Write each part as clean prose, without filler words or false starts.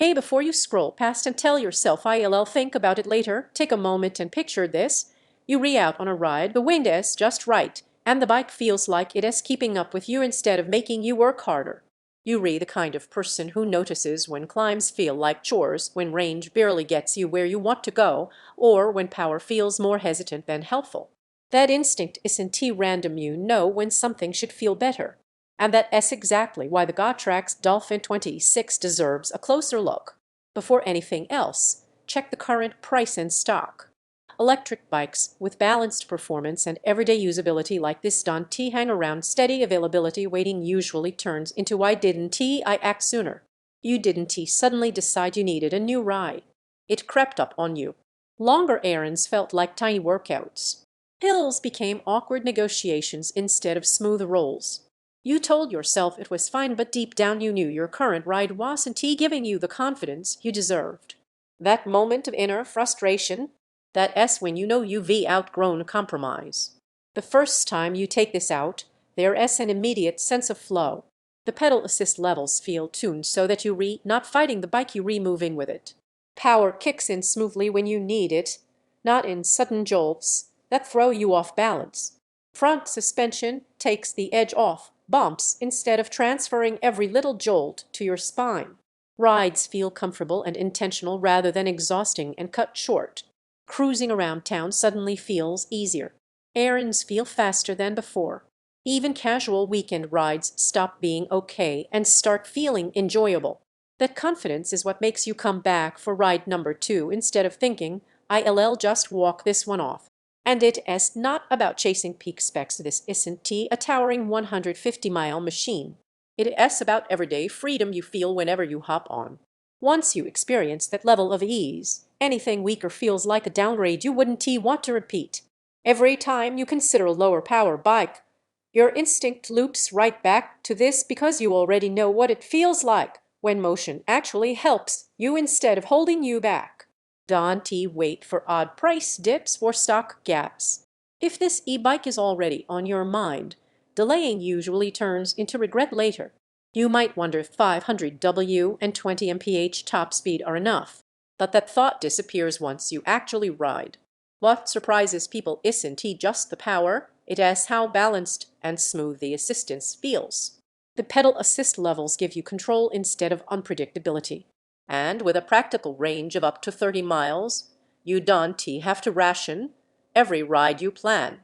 Hey, before you scroll past and tell yourself ILL think about it later, take a moment and picture this. You re-out on a ride, the wind is just right, and the bike feels like it is keeping up with you instead of making you work harder. You re the kind of person who notices when climbs feel like chores, when range barely gets you where you want to go, or when power feels more hesitant than helpful. That instinct isn't random, you know when something should feel better. And that's exactly why the Gotrax Dolphin 26 deserves a closer look. Before anything else, check the current price in stock. Electric bikes with balanced performance and everyday usability like this don't hang around. Steady availability waiting usually turns into why didn't I act sooner? You didn't suddenly decide you needed a new ride. It crept up on you. Longer errands felt like tiny workouts. Hills became awkward negotiations instead of smooth rolls. You told yourself it was fine, but deep down you knew your current ride wasn't giving you the confidence you deserved. That moment of inner frustration, that S when you know you've outgrown compromise. The first time you take this out, there's an immediate sense of flow. The pedal assist levels feel tuned so that you not fighting the bike, you moving with it. Power kicks in smoothly when you need it, not in sudden jolts that throw you off balance. Front suspension takes the edge off bumps instead of transferring every little jolt to your spine. Rides feel comfortable and intentional rather than exhausting and cut short. Cruising around town suddenly feels easier. Errands feel faster than before. Even casual weekend rides stop being okay and start feeling enjoyable. That confidence is what makes you come back for ride number 2 instead of thinking, I'll just walk this one off. And it is not about chasing peak specs. This isn't a towering 150-mile machine. It is about everyday freedom you feel whenever you hop on. Once you experience that level of ease, anything weaker feels like a downgrade you wouldn't want to repeat. Every time you consider a lower power bike, your instinct loops right back to this because you already know what it feels like when motion actually helps you instead of holding you back. Don't wait for odd price dips or stock gaps. If this e-bike is already on your mind, delaying usually turns into regret later. You might wonder if 500 W and 20 mph top speed are enough, but that thought disappears once you actually ride. What surprises people isn't just the power, it is how balanced and smooth the assistance feels. The pedal assist levels give you control instead of unpredictability. And with a practical range of up to 30 miles, you don't have to ration every ride you plan.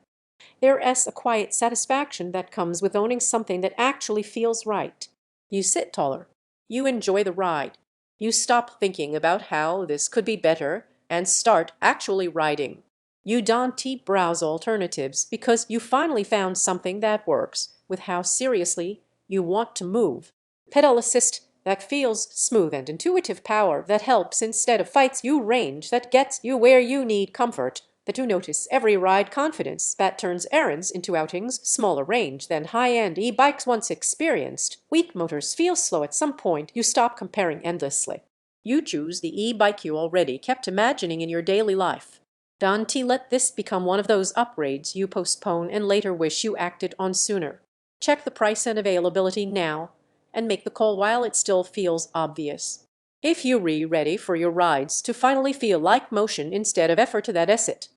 There is a quiet satisfaction that comes with owning something that actually feels right. You sit taller. You enjoy the ride. You stop thinking about how this could be better and start actually riding. You don't browse alternatives because you finally found something that works with how seriously you want to move. Pedal assist that feels smooth and intuitive, power that helps instead of fights you, range that gets you where you need, comfort that you notice every ride, confidence that turns errands into outings, smaller range than high-end e-bikes once experienced. Weak motors feel slow at some point. You stop comparing endlessly. You choose the e-bike you already kept imagining in your daily life. Don't let this become one of those upgrades you postpone and later wish you acted on sooner. Check the price and availability now, and make the call while it still feels obvious. If you're ready for your rides to finally feel like motion instead of effort, that's it.